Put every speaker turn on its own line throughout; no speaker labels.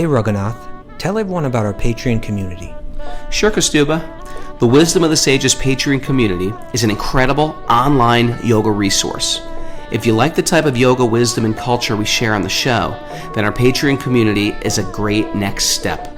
Hey Raghunath, tell everyone about our Patreon community.
Sure, Kaustubha. The Wisdom of the Sages Patreon community is an incredible online yoga resource. If you like the type of yoga wisdom and culture we share on the show, then our Patreon community is a great next step.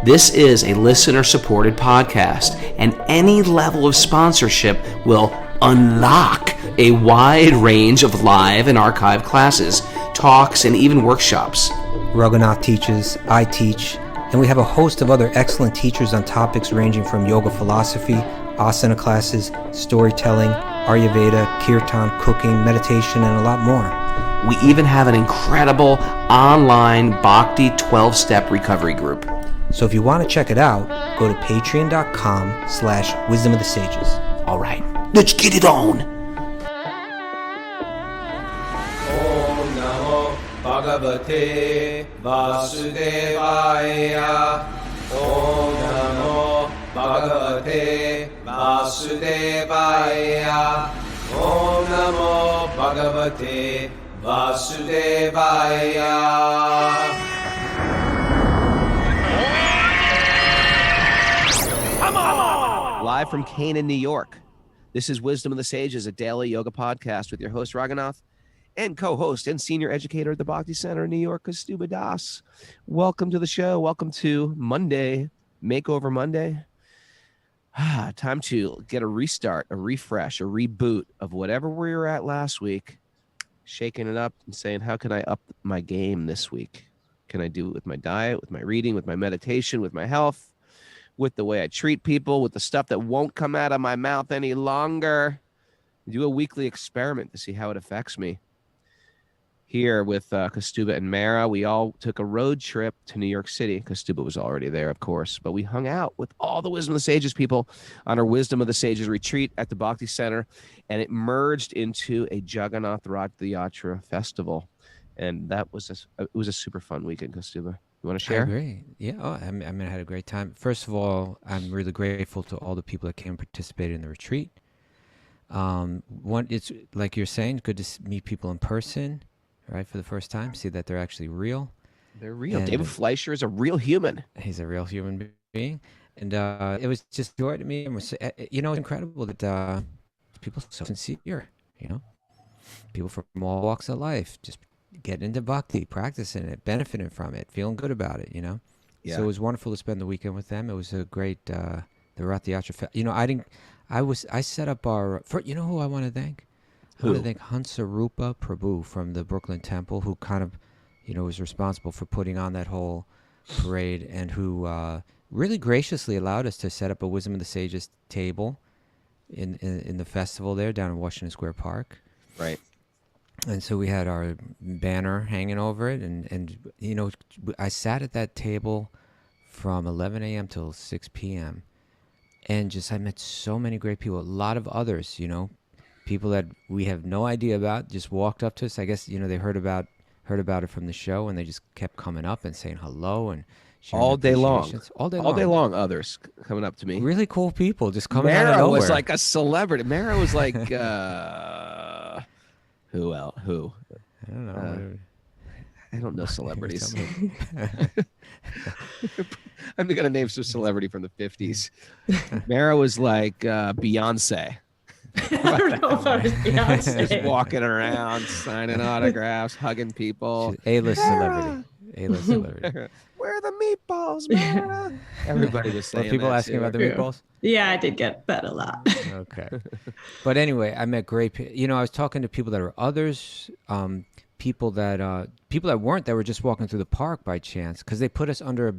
This is a listener-supported podcast, and any level of sponsorship will unlock a wide range of live and archived classes, talks, and even workshops.
Raghunath teaches, I teach, and we have a host of other excellent teachers on topics ranging from yoga philosophy, asana classes, storytelling, Ayurveda, kirtan, cooking, meditation, and a lot more.
We even have an incredible online Bhakti 12-step recovery group.
So if you want to check it out, go to patreon.com/wisdom of the sages.
All right, let's get it on.
Om Namo Bhagavate Vasudevaya. Om Namo Bhagavate Vasudevaya. Om Namo Bhagavate Vasudevaya.
Live from Canaan, New York. This is Wisdom of the Sages, a daily yoga podcast with your host, Raghunath, and co-host and senior educator at the Bhakti Center in New York, Kaustubha Das. Welcome to the show. Welcome to Monday, Makeover Monday. Time to get a restart, a refresh, a reboot of whatever we were at last week, shaking it up and saying, how can I up my game this week? Can I do it with my diet, with my reading, with my meditation, with my health, with the way I treat people, with the stuff that won't come out of my mouth any longer? Do a weekly experiment to see how it affects me. Here with Kaustubha and Mara, we all took a road trip to New York City. Kaustubha was already there, of course, but we hung out with all the Wisdom of the Sages people on our Wisdom of the Sages retreat at the Bhakti Center, and it merged into a Jagannath Rath Yatra festival, and it was a super fun weekend. Kaustubha, you want to share?
I agree. Yeah, I had a great time. First of all, I'm really grateful to all the people that came and participated in the retreat. It's like you're saying, good to meet people in person. Right, for the first time, see that they're actually real.
They're real. And David Fleischer is a real human.
He's a real human being. And it was just joy to me. And it's incredible that people are so sincere, people from all walks of life, just getting into bhakti, practicing it, benefiting from it, feeling good about it, Yeah. So it was wonderful to spend the weekend with them. It was a great, the Rath Yatra. I set up who I want to thank? I want to thank Hansarupa Prabhu from the Brooklyn Temple, who kind of, was responsible for putting on that whole parade, and who really graciously allowed us to set up a Wisdom of the Sages table in the festival there down in Washington Square Park.
Right.
And so we had our banner hanging over it, and I sat at that table from 11 a.m. till 6 p.m. and I met so many great people, a lot of others, people that we have no idea about just walked up to us. I guess they heard about it from the show, and they just kept coming up and saying hello and
all day long.
All day
long. Others coming up to me.
Really cool people just coming out of
Mara
nowhere.
was like a celebrity. Mara was like who else? Who?
I don't know.
I don't know celebrities. I'm gonna name some celebrity from the 50s. Mara was like Beyonce.
I don't know if I was Beyonce.
Just walking around, signing autographs, hugging people.
A-list celebrity. A-list celebrity.
Where are the meatballs, Mara? Everybody was saying
people
that
asking
too.
about the meatballs?
Yeah, I did get that a lot.
Okay. But anyway, I met great people. I was talking to people that are others, people that weren't, that were just walking through the park by chance, because they put us under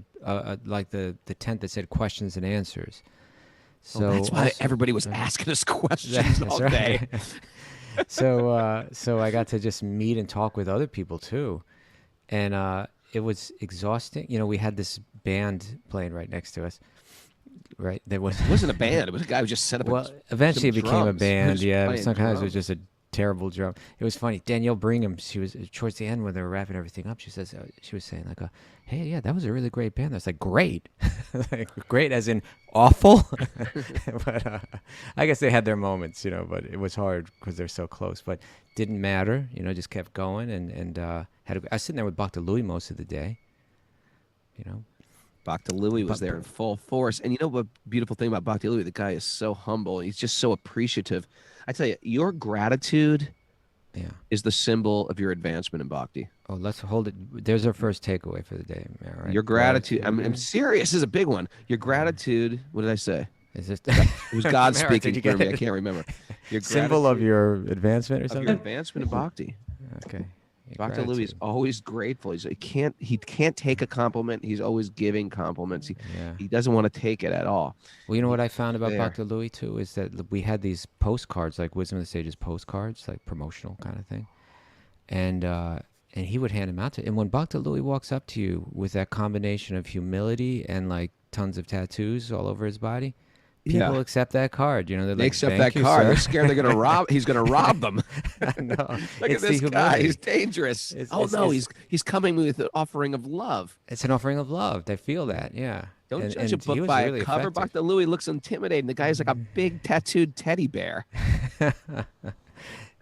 like the tent that said questions and answers. So
that's why everybody was asking us questions all day.
So I got to just meet and talk with other people too, and it was exhausting. We had this band playing right next to us. Right, it
wasn't a band. It was a guy who just set up.
Well, eventually it became a band. Yeah, but sometimes
drums.
it was just a terrible drum. It was funny. Danielle Brigham, she was towards the end when they were wrapping everything up. She was saying like, "Hey, yeah, that was a really great band." I was like, "Great," like great as in awful. But I guess they had their moments, But it was hard because they're so close. But didn't matter, just kept going and I was sitting there with Bhakti Louie most of the day. you know.
Bhakti Louie was there in full force. And you know what beautiful thing about Bhakti Louie? The guy is so humble. He's just so appreciative. I tell you, your gratitude is the symbol of your advancement in Bhakti.
Oh, let's hold it. There's our first takeaway for the day. All right?
Your gratitude. I'm serious. This is a big one. Your gratitude. What did I say?
Is this
It was God
Mara,
speaking
did you
through
get
me. I
it?
can't remember. Your
symbol of
gratitude
your advancement or
of
something?
your advancement in Bhakti.
Okay.
Bhakti Louie is always grateful. He can't take a compliment. He's always giving compliments. He doesn't want to take it at all.
Well, you know what I found about
there.
Bhakti Louie too is that we had these postcards, like Wisdom of the Sages postcards, like promotional kind of thing, and he would hand them out to. And when Bhakti Louie walks up to you with that combination of humility and like tons of tattoos all over his body, people accept that card. You know, they're
they
like,
accept
"Thank
that
you,
card.
sir."
They're scared they're gonna rob. He's gonna rob them.
No,
Look at this guy. He's dangerous. He's coming with an offering of love.
It's an offering of love. They feel that, yeah.
Don't
And-
judge a
and he
book
was
by
really
a cover.
effective.
Bhakti Louie looks intimidating. The guy's like a big tattooed teddy bear.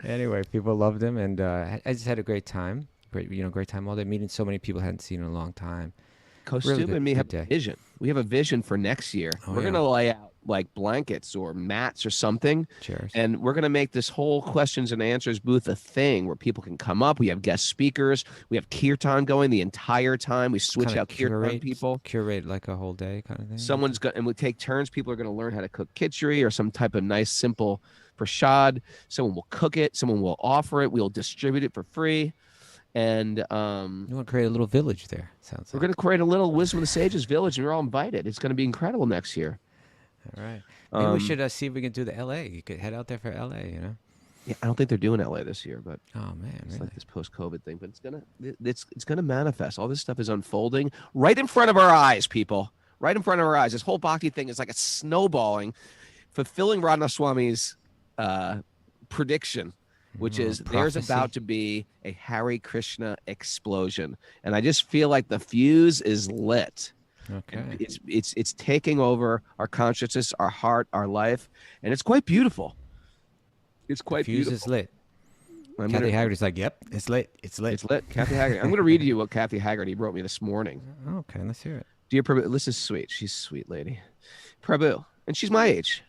Anyway, people loved him, and I just had a great time. Great time all day, meeting so many people I hadn't seen in a long time.
Kaustubha and me have a vision. We have a vision for next year.
Oh,
we're gonna lay out like blankets or mats or something,
Cheers.
and we're gonna make this whole questions and answers booth a thing where people can come up. We have guest speakers. We have kirtan going the entire time. We switch
Kinda
out kirtan people.
Curate like a whole day kind of thing.
Someone's going and we take turns. People are going to learn how to cook khichdi or some type of nice, simple prasad. Someone will cook it. Someone will offer it. We'll distribute it for free. And
You want to create a little village there, sounds
we're
like.
going to create a little Wisdom of the Sages village, and you're all invited. It's going to be incredible next year.
All right. Maybe we should see if we can do the LA. You could head out there for LA, you know?
Yeah, I don't think they're doing LA this year, but
Oh, man,
it's
really?
like this post-COVID thing. But it's gonna manifest. All this stuff is unfolding right in front of our eyes, people. Right in front of our eyes. This whole Bhakti thing is like a snowballing, fulfilling Radha Swami's prediction, which is there's
prophecy.
about to be a Hare Krishna explosion, and I just feel like the fuse is lit.
Okay.
It's taking over our consciousness, our heart, our life, and it's quite beautiful. It's quite
Fuse
beautiful.
is lit.
I'm
Kathy
gonna-
Haggerty's like, yep, it's lit. It's lit.
It's lit. Kathy Haggerty. I'm going to read you what Kathy Haggerty wrote me this morning.
Okay, let's hear it.
Dear Prabhu, this is sweet. She's a sweet lady. Prabhu, and she's my age.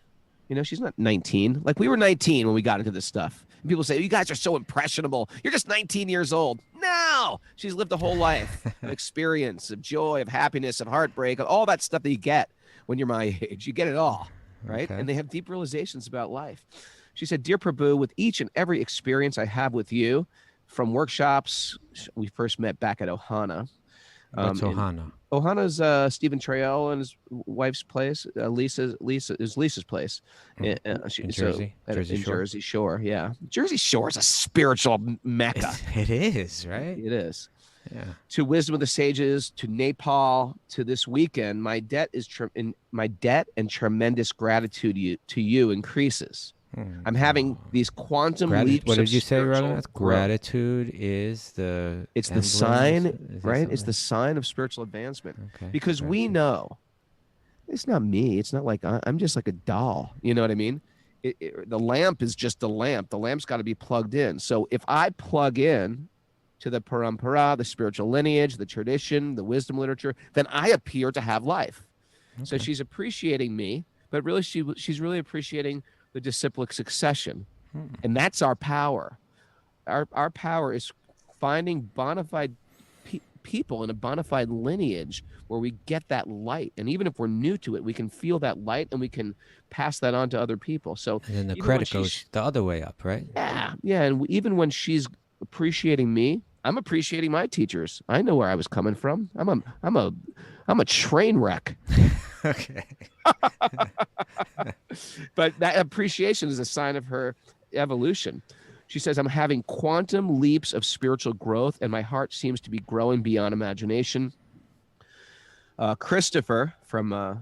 You know, she's not 19. Like we were 19 when we got into this stuff. And people say, you guys are so impressionable. You're just 19 years old. No, she's lived a whole life of experience, of joy, of happiness, of heartbreak, of all that stuff that you get when you're my age. You get it all, right?
Okay.
And they have deep realizations about life. She said, Dear Prabhu, with each and every experience I have with you, from workshops, we first met back at Ohana.
What's
in-
Ohana?
Ohana's Stephen Trail and his wife's place. Lisa's place.
In Jersey? Jersey
in
Shore?
Jersey Shore, yeah. Jersey Shore is a spiritual mecca.
It is, right?
It is.
Yeah.
To Wisdom of the Sages, to Nepal, to this weekend, my debt and tremendous gratitude to you increases. I'm having these quantum leaps.
What
of
did you say,
spiritual
Raghunath?
growth.
Gratitude is the.
It's the
emblem?
sign,
Is that
right? It's
something?
the sign of spiritual advancement.
Okay,
Because we
gratitude.
know it's not me. It's not like I'm just like a doll. You know what I mean? The lamp is just a lamp. The lamp's got to be plugged in. So if I plug in to the parampara, the spiritual lineage, the tradition, the wisdom literature, then I appear to have life. So
Okay.
she's appreciating me, but really she's really appreciating the disciplic succession. And that's our power. Our power is finding bona fide people in a bona fide lineage where we get that light. And even if we're new to it, we can feel that light and we can pass that on to other people. So
And then the
even when
credit
she's-
goes the other way up, right?
yeah. And even when she's appreciating me, I'm appreciating my teachers. I know where I was coming from. I'm a train wreck.
Okay.
But that appreciation is a sign of her evolution. She says, I'm having quantum leaps of spiritual growth, and my heart seems to be growing beyond imagination. Christopher from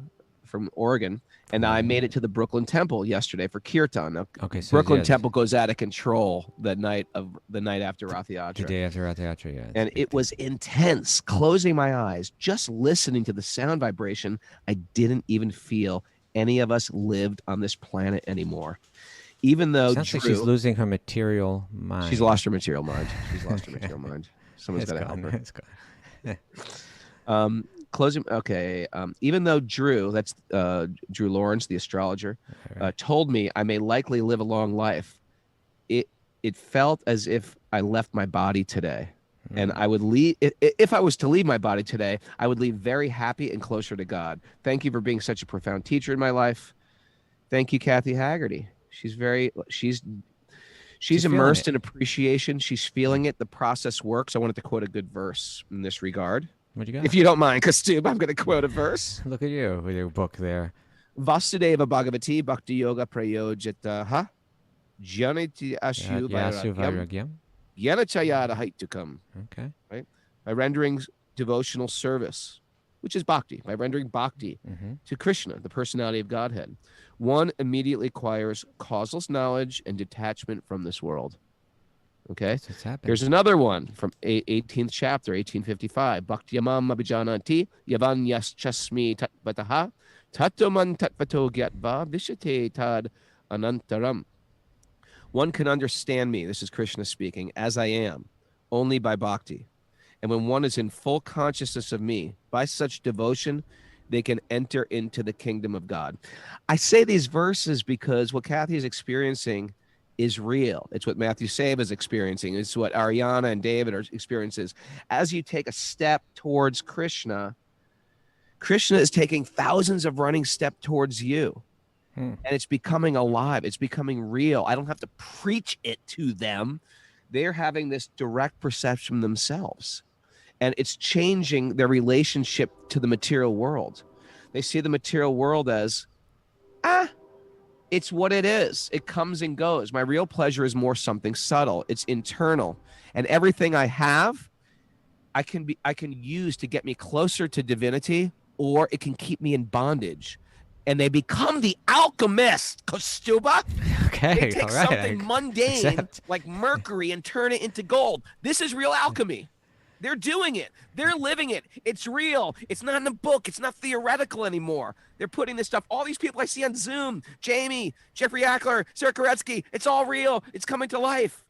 Oregon and I made it to the Brooklyn Temple yesterday for Kirtan. Now,
Okay. So
Brooklyn
yeah,
Temple goes out of control the night after Rath
the
Yatra.
day after Rath Yatra, yeah. it's
And
a big
it was intense. Closing my eyes, just listening to the sound vibration, I didn't even feel any of us lived on this planet anymore. Even though
Sounds like
Drew,
she's losing her material mind.
she's lost her material mind. She's lost her material mind. Someone's
It's
got to help
gone.
her.
It's gone.
closing. Okay. Even though Drew, that's Drew Lawrence, the astrologer, told me I may likely live a long life, it felt as if I left my body today. And I would leave, if I was to leave my body today, I would leave very happy and closer to God. Thank you for being such a profound teacher in my life. Thank you, Kathy Haggerty. She's immersed in appreciation. She's feeling it. The process works. I wanted to quote a good verse in this regard.
What do you got?
If you don't mind, Kaustubha, I'm going to quote a verse.
Look at you with your book there.
Vasudeva Bhagavati Bhakti-yogi prayojitaha janati ashu vairagyam yanachayada haitukam.
Okay.
Right? By rendering devotional service, which is bhakti, by rendering bhakti to Krishna, the personality of Godhead, one immediately acquires causal knowledge and detachment from this world. Okay? Here's another one from 18th chapter, 1855. Bhakti yamam abhijananti yavan yaschasmi tatvataha tattoman tatvato gyatva vishate tad anantaram. One can understand me, this is Krishna speaking, as I am, only by bhakti. And when one is in full consciousness of me, by such devotion, they can enter into the kingdom of God. I say these verses because what Kathy is experiencing is real. It's what Matthew Save is experiencing. It's what Ariana and David are experiencing. As you take a step towards Krishna, Krishna is taking thousands of running steps towards you. And it's becoming alive. It's becoming real. I don't have to preach it to them. They're having this direct perception themselves. And it's changing their relationship to the material world. They see the material world as, it's what it is. It comes and goes. My real pleasure is more something subtle. It's internal. And everything I have, I can use to get me closer to divinity, or it can keep me in bondage. And they become the alchemist, Kaustubha.
Okay,
they take
all right.
something mundane like mercury and turn it into gold. This is real alchemy. They're doing it. They're living it. It's real. It's not in a book. It's not theoretical anymore. They're putting this stuff. All these people I see on Zoom, Jamie, Jeffrey Ackler, Sarah Koretsky, it's all real. It's coming to life.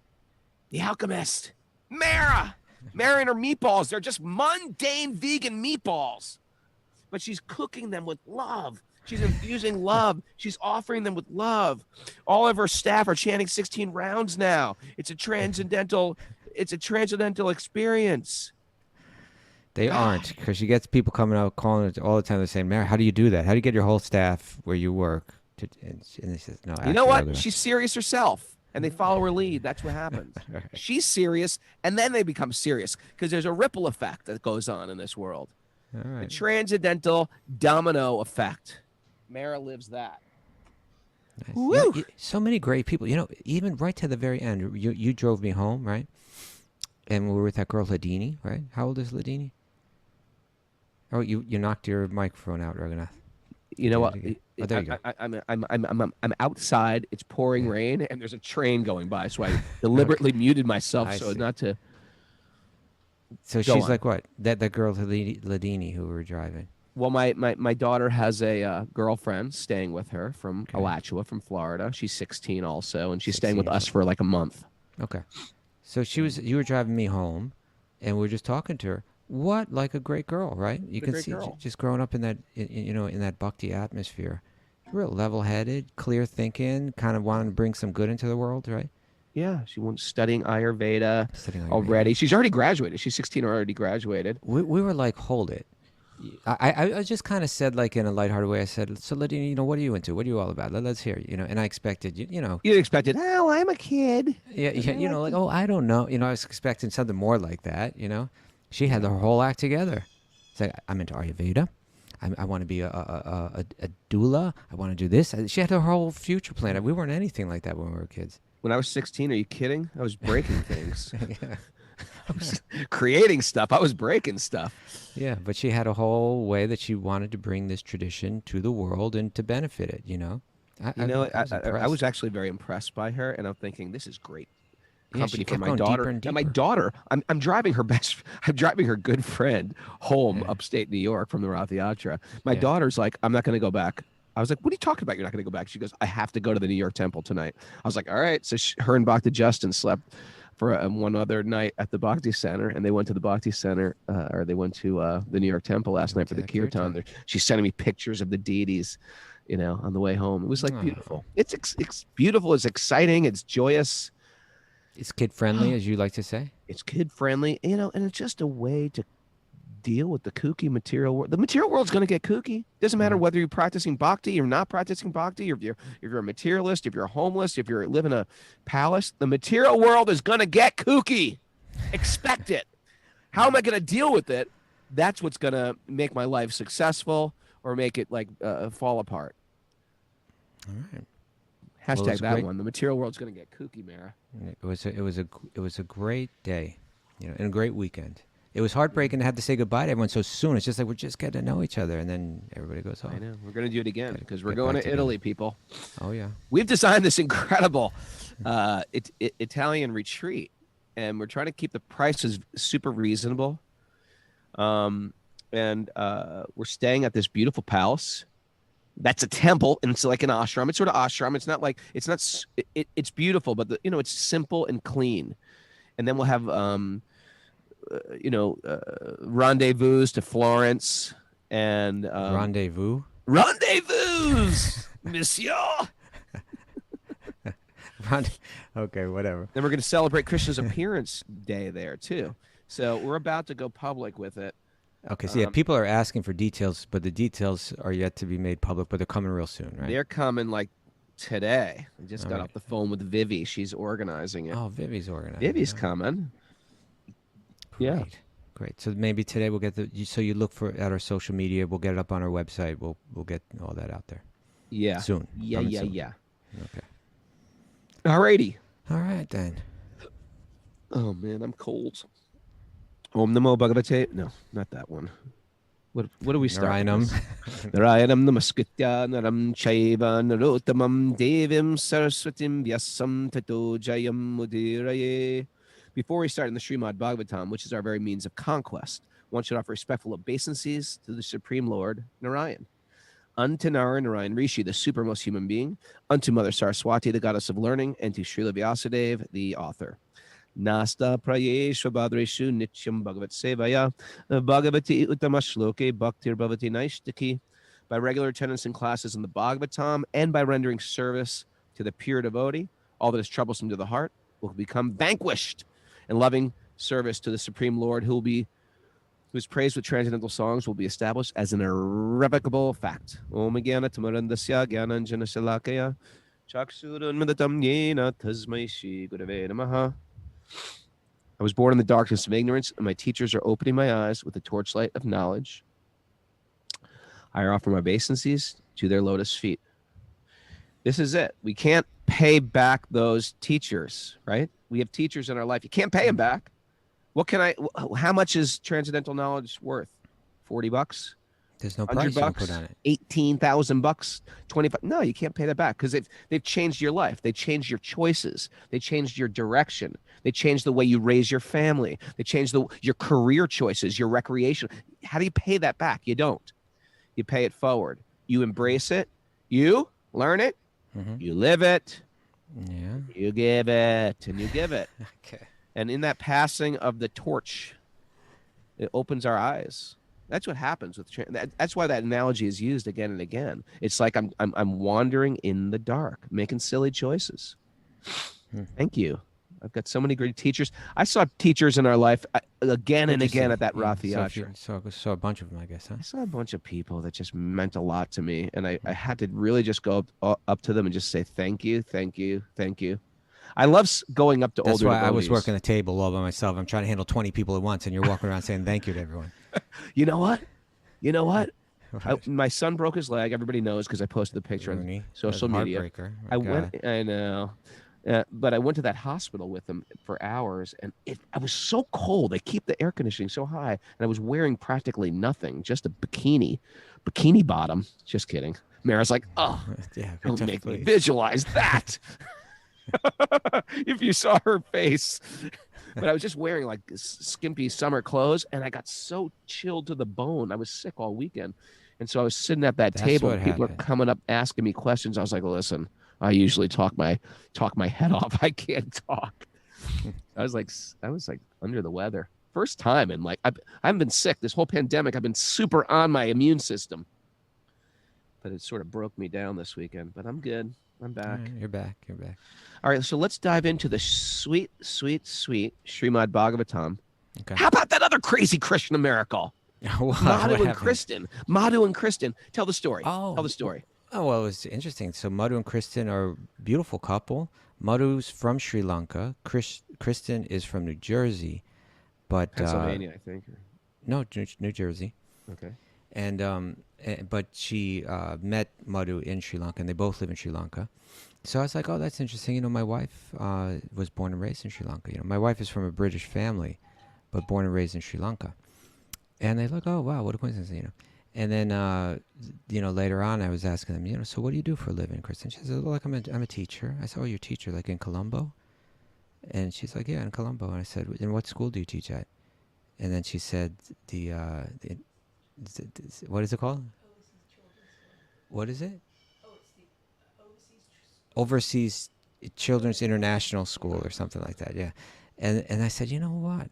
The alchemist. Mara and her meatballs. They're just mundane vegan meatballs. But she's cooking them with love. She's infusing love. She's offering them with love. All of her staff are chanting 16 rounds now. It's a transcendental experience.
They aren't, because she gets people coming out calling it all the time. They're saying, Mary, how do you do that? How do you get your whole staff where you work? And they says, no.
You know what? She's serious herself, and they follow her lead. That's what happens. Right. She's serious, and then they become serious, because there's a ripple effect that goes on in this world. All right. The transcendental domino effect. Mara lives that.
Nice. Woo! Yeah, so many great people. You know, even right to the very end, you drove me home, right? And we were with that girl, Ladini, right? How old is Ladini? Oh, you knocked your microphone out, Raghunath.
You know what?
Oh, there you go.
I'm outside. It's pouring rain, and there's a train going by, so I deliberately muted myself so not to.
So she's like what? That girl Ladini who we were driving.
Well, my daughter has a girlfriend staying with her from Alachua, from Florida. She's 16 also, and she's staying with us for like a month. Okay.
So you were driving me home, and we were just talking to her. What, like a great girl, right? You can see just growing up in that, in that bhakti atmosphere. Real level-headed, clear thinking, kind of wanting to bring some good into the world, right?
Yeah, she went studying Ayurveda already. She's already graduated. She's 16, already graduated.
We were like, hold it. I just kind of said, like, in a lighthearted way, I said, so Ladini, what are you into? What are you all about? Let's hear it, and I expected, You
expected, oh, I'm a kid.
Yeah, like, oh, I don't know. I was expecting something more like that, She had her whole act together. It's like, I'm into Ayurveda. I want to be a doula. I want to do this. She had her whole future planned. We weren't anything like that when we were kids.
When I was 16, are you kidding? I was breaking things. I was creating stuff. I was breaking stuff.
Yeah, but she had a whole way that she wanted to bring this tradition to the world and to benefit it,
I was actually very impressed by her, and I'm thinking, this is great company for my daughter. And my daughter, I'm driving her good friend home upstate New York from the Rath Yatra. My daughter's like, I'm not going to go back. I was like, what are you talking about? You're not going to go back. She goes, I have to go to the New York Temple tonight. I was like, all right. So her and Bhakti Justin slept for one other night at the Bhakti Center, and they went to the Bhakti Center, or they went to the New York Temple last night for the kirtan. She's sending me pictures of the deities, on the way home. It was like beautiful. It's beautiful. It's exciting. It's joyous.
It's kid friendly, as you like to say.
It's kid friendly, and it's just a way to deal with the kooky material world. The material world's going to get kooky. Doesn't matter whether you're practicing bhakti or not practicing bhakti, or if you're a materialist, if you're homeless, if you live in a palace. The material world is going to get kooky. Expect it. How am I going to deal with it? That's what's going to make my life successful or make it fall apart.
All right.
Hashtag that one. The material world's going to get kooky, Mara.
It was a great day, and a great weekend. It was heartbreaking to have to say goodbye to everyone so soon. It's just like we're just getting to know each other, and then everybody goes home.
I know. We're going to do it again because we're going to Italy, people.
Oh, yeah.
We've designed this incredible Italian retreat, and we're trying to keep the prices super reasonable. And we're staying at this beautiful palace. That's a temple, and it's like an ashram. It's sort of ashram. It's not like it's beautiful, but it's simple and clean. And then we'll have rendezvous to Florence and
rendezvous,
monsieur.
Okay, whatever.
Then we're going to celebrate Krishna's appearance day there too. So we're about to go public with it.
Okay, so yeah, people are asking for details, but the details are yet to be made public, but they're coming real soon, right?
They're coming like today. I just got off the phone with Vivi. She's organizing it.
Oh, Vivi's organizing.
Vivi's coming. Yeah.
Great. So maybe today we'll get so you look at our social media. We'll get it up on our website. We'll get all that out there.
Yeah.
Soon.
Yeah.
Okay.
Alrighty.
All right, then.
Oh, man, I'm cold. Om Namo Bhagavate. No, not that one. What do we start?
Narayanam.
Narayanam Namaskritya Naram Chaiva Narottamam Devim Saraswatim Vyasam Tato Jayam Mudiraye. Before we start in the Srimad Bhagavatam, which is our very means of conquest, one should offer respectful obeisances to the Supreme Lord Narayan. Unto Narayan Rishi, the supermost human being, unto Mother Saraswati, the goddess of learning, and to Srila Vyasadeva, the author. Nasta prayeshu badreshu nityam bhagavat sevaya bhagavati uttama bhaktir bhavati naishtaki. By regular attendance in classes in the Bhagavatam and by rendering service to the pure devotee, all that is troublesome to the heart will become vanquished, and loving service to the Supreme Lord, whose praise with transcendental songs will be established as an irrevocable fact. Om Gyana Tamarandasya Gyananjana Salakaya Chaksurunmadatam Yena Tasmai Shri Gurave Namaha. I was born in the darkness of ignorance, and my teachers are opening my eyes with the torchlight of knowledge. I offer my obeisances to their lotus feet. This is it. We can't pay back those teachers, right? We have teachers in our life. You can't pay them back. How much is transcendental knowledge worth? $40?
There's no price you can put on it.
$18,000, 25. No, you can't pay that back because they've changed your life. They changed your choices. They changed your direction. They changed the way you raise your family. They changed your career choices, your recreation. How do you pay that back? You don't. You pay it forward. You embrace it. You learn it. Mm-hmm. You live it.
Yeah.
You give it, and you give it.
Okay.
And in that passing of the torch, it opens our eyes. That's what happens with that's why that analogy is used again and again. It's like I'm wandering in the dark, making silly choices. Thank you. I've got so many great teachers. I saw teachers in our life again and again at that Rath Yatra.
Saw a bunch of them, I guess, huh?
I saw a bunch of people that just meant a lot to me, and I had to really just go up to them and just say thank you, thank you, thank you. I love going up to older devotees.
That's why I was working the table all by myself. I'm trying to handle 20 people at once, and you're walking around saying thank you to everyone.
You know what?
Right.
My son broke his leg. Everybody knows because I posted the picture on social media. I know. But I went to that hospital with him for hours, and I was so cold. They keep the air conditioning so high, and I was wearing practically nothing, just a bikini bottom. Just kidding. Mara's like, oh,
yeah,
don't make me visualize that. If you saw her face. But I was just wearing like skimpy summer clothes, and I got so chilled to the bone. I was sick all weekend. And so I was sitting at that table, and people are coming up asking me questions. I was like, listen, I usually talk my head off. I can't talk. I was like under the weather. First time in like I haven't been sick this whole pandemic. I've been super on my immune system, but it sort of broke me down this weekend. But I'm good. I'm back.
Right, you're back. You're back.
All right, so let's dive into the sweet, sweet, sweet Srimad Bhagavatam.
Okay.
How about that other crazy Krishna miracle?
What
Madhu and
happened?
Kristen. Madhu and Kristen. Tell the story.
Oh.
Tell the story.
Oh, well, it was interesting. So Madhu and Kristen are a beautiful couple. Madhu's from Sri Lanka. Kristen is from New Jersey, but
Pennsylvania, I think.
no, New Jersey.
Okay.
And but she met Madhu in Sri Lanka, and they both live in Sri Lanka. So I was like, oh, that's interesting. You know, my wife was born and raised in Sri Lanka. You know, my wife is from a British family, but born and raised in Sri Lanka. And they're like, oh, wow, what a coincidence, you know. And then, you know, later on, I was asking them, you know, so what do you do for a living, Kristen? She said, well, like, I'm a teacher. I said, oh, you're a teacher, like in Colombo? And she's like, yeah, in Colombo. And I said, and what school do you teach at? And then she said, what is it called? What is it? Overseas Children's International School or something like that, yeah. And I said, you know what?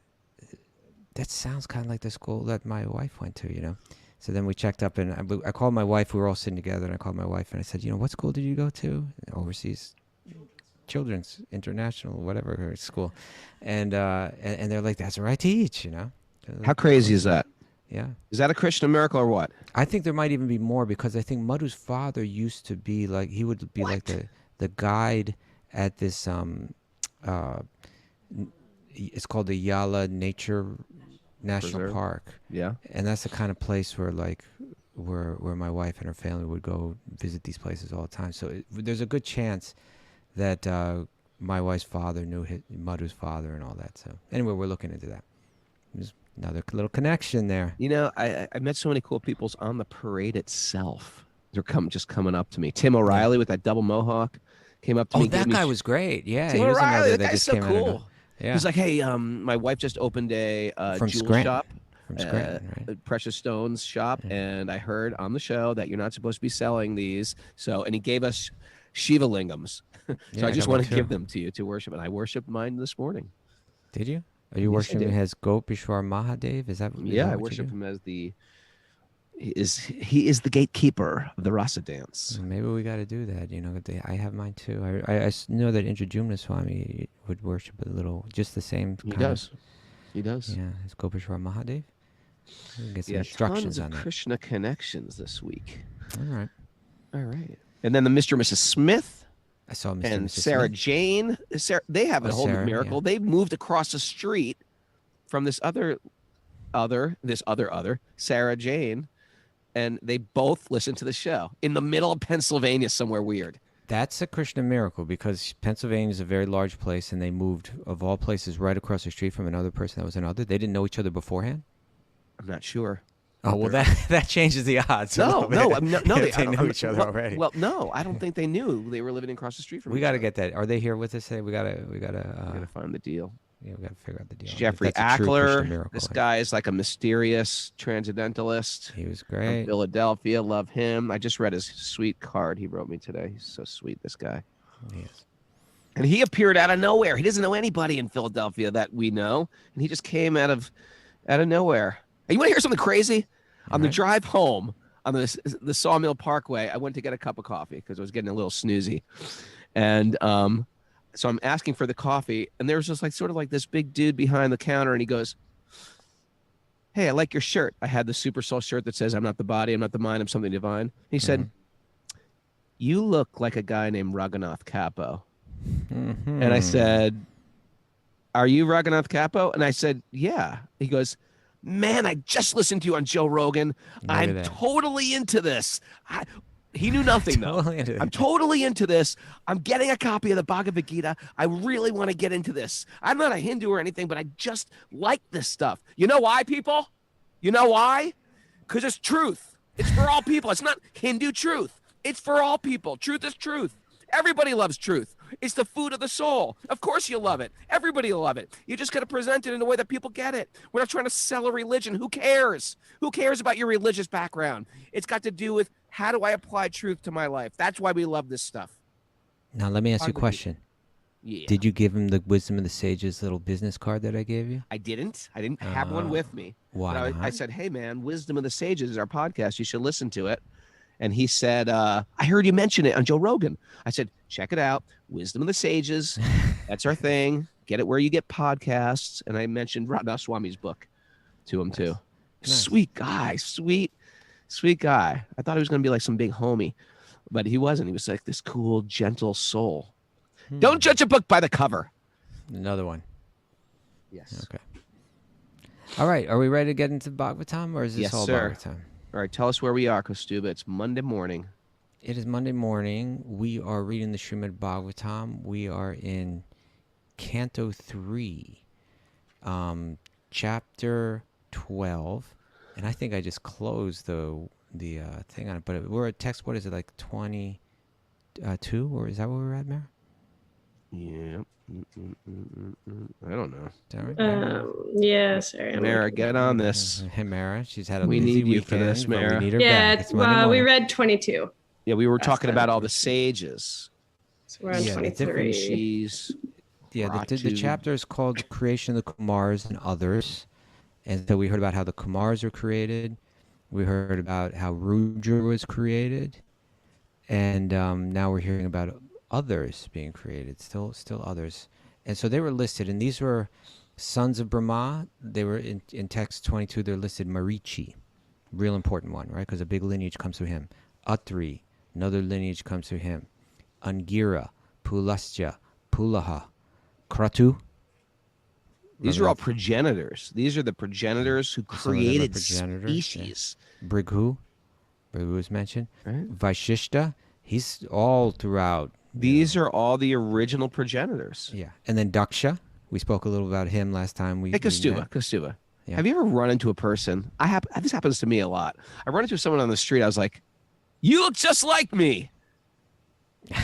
That sounds kind of like the school that my wife went to, you know. So then we checked up, and I called my wife. We were all sitting together, and I called my wife, and I said, you know, what school did you go to? Overseas Children's International, whatever school. And they're like, that's where I teach, you know.
How crazy is that?
Yeah.
Is that a Krishna miracle or what?
I think there might even be more, because I think Madhu's father used to be like, he would be like the guide at this, it's called the Yala National
Preserve.
Park.
Yeah.
And that's the kind of place where like where my wife and her family would go visit these places all the time. So there's a good chance that my wife's father knew Madhu's father and all that. So anyway, we're looking into that. There's another little connection there.
You know, I met so many cool people on the parade itself. They're just coming up to me. Tim O'Reilly with that double mohawk came up to me.
Oh, that guy was great. Yeah,
Tim
he was
O'Reilly,
another
that guy's
just
so
came out of
cool.
Yeah.
He's like, hey, my wife just opened a
From
jewel
Scranton.
shop,
From Scranton, right?
a precious stones shop, and I heard on the show that you're not supposed to be selling these. So, and he gave us Shiva lingams. So
Yeah,
I
I
just
got
want
one
to give
too.
them to you to worship, and I worshiped mine this morning.
Did you? Are you
Yes, I
worshiping
did.
as Gopishwar Mahadev? Is that?
Yeah, I worship him as he is the gatekeeper of the rasa dance.
Maybe we got to do that. You know, I have mine too. I know that Indrajumna Swami would worship a little, just the same.
He
kind
does. He does.
Yeah, it's Gopishwar Mahadev. We can get some
Yeah,
instructions
tons of
on that.
Krishna connections this week.
All right.
All right. And then the Mr. and Mrs. Smith
I saw Mr.
and
and Mrs.
Sarah
Smith.
Jane. They have a
Oh,
whole
Sarah,
miracle.
yeah.
They've moved across the street from this other Sarah Jane, and they both listen to the show in the middle of Pennsylvania, somewhere weird.
That's a Krishna miracle, because Pennsylvania is a very large place, and they moved, of all places, right across the street from another person that was another. They didn't know each other beforehand.
I'm not sure.
Oh, well, that changes the odds. a
No,
little
no,
bit.
no.
If they knew each other
well,
already.
Well, no, I don't think they knew they were living across the street from.
We
each
got to
other.
get that. Are they here with us today? We gotta
Gotta find the deal.
yeah, we gotta figure out the deal.
Jeffrey
That's a true Krishna
Ackler.
miracle,
This
right?
guy is like a mysterious transcendentalist
He was
from
great.
Philadelphia. Love him. I just read his sweet card he wrote me today. He's so sweet, this guy.
Yes.
And he appeared out of nowhere. He doesn't know anybody in Philadelphia that we know, and he just came out of nowhere. Hey, you want to hear something crazy? On the
Alright.
drive home on the Sawmill Parkway, I went to get a cup of coffee because I was getting a little snoozy, and so I'm asking for the coffee, and there's just like sort of like this big dude behind the counter, and he goes, "Hey, I like your shirt." I had the Super Soul shirt that says, "I'm not the body, I'm not the mind, I'm something divine." He said, "You look like a guy named Raghunath Kapo."
Mhm.
And I said, "Are you Raghunath Kapo?" And I said, "Yeah." He goes, "Man, I just listened to you on Joe Rogan.
Look at
I'm
that.
totally into this." He knew nothing, though.
Totally into
I'm
that.
totally into this. I'm getting a copy of the Bhagavad Gita. I really want to get into this. I'm not a Hindu or anything, but I just like this stuff. You know why, people? You know why? Because it's truth. It's for all people. It's not Hindu truth. It's for all people. Truth is truth. Everybody loves truth. It's the food of the soul. Of course you love it. Everybody will love it. You just got to present it in a way that people get it. We're not trying to sell a religion. Who cares? Who cares about your religious background? It's got to do with how do I apply truth to my life. That's why we love this stuff.
Now let me ask you a
Bhagavad Gita.
question.
Yeah.
Did you give him the Wisdom of the Sages little business card that I gave you?
I didn't. I didn't have one with me.
Why
But
not?
I said, hey, man, Wisdom of the Sages is our podcast. You should listen to it. And he said, I heard you mention it on Joe Rogan. I said, check it out. Wisdom of the Sages. That's our thing. Get it where you get podcasts. And I mentioned Radha Swami's book to him, too.
Nice.
Sweet guy. Sweet guy. I thought he was going to be like some big homie, but he wasn't. He was like this cool, gentle soul. Don't judge a book by the cover.
Another one.
Yes.
Okay. All right. Are we ready to get into Bhagavatam, or is this
Yes,
all
sir.
Bhagavatam?
All right. Tell us where we are, Kaustubha. It's Monday morning.
It is Monday morning. We are reading the Srimad Bhagavatam. We are in Canto 3, Chapter 12. And I think I just closed the thing on it. But we're at text, what is it, like 22? Or is that where we're at, Mara?
Yeah. I don't know.
Is that right, Mara?
Yeah, sorry. I'm
Mara,
looking.
get on this.
Hey, Mara. She's had a
We
busy
need you
weekend,
for this,
but
Mara.
we need her
Yeah,
back. It's Monday
we
morning.
read 22.
Yeah, we were
Last
talking
time.
about all the sages.
So we're on
Yeah, the
23.
She's
Yeah, the
Ratu.
chapter is called The Creation of the Kumars and Others. And so we heard about how the Kumars were created. We heard about how Rudra was created. And now we're hearing about others being created, still others. And so they were listed, and these were sons of Brahma. They were in text 22, they're listed Marichi, real important one, right? Because a big lineage comes through him. Atri, another lineage comes through him. Angira, Pulasya, Pulaha, Kratu.
These are all progenitors. These are the progenitors who
Some of them are
created
progenitors, yeah.
species.
Brighu is mentioned.
Right.
Vaishishta, he's all throughout.
These are all the original progenitors.
Yeah. And then Daksha, we spoke a little about him last time.
Hey, Kaustubha.
Yeah.
Have you ever run into a person? This happens to me a lot. I run into someone on the street. I was like, "You look just like me.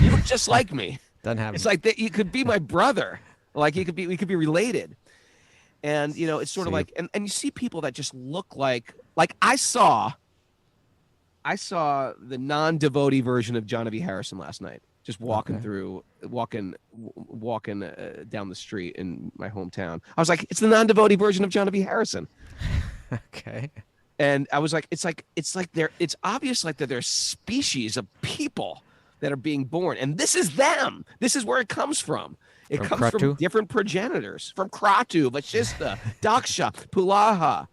You look just like me."
Doesn't happen.
It's like that. You could be my brother. Like we could be related. And it's sort of
See.
like, and you see people that just look like I saw the non-devotee version of John V. Harrison last night. Just walking down the street in my hometown. I was like, it's the non-devotee version of John V. Harrison.
Okay.
And I was like, it's obvious like that there's species of people that are being born, and this is them. This is where it comes from. It
From
comes from
Kratu?
different progenitors, from Kratu, Vashista, Daksha, Pulaha,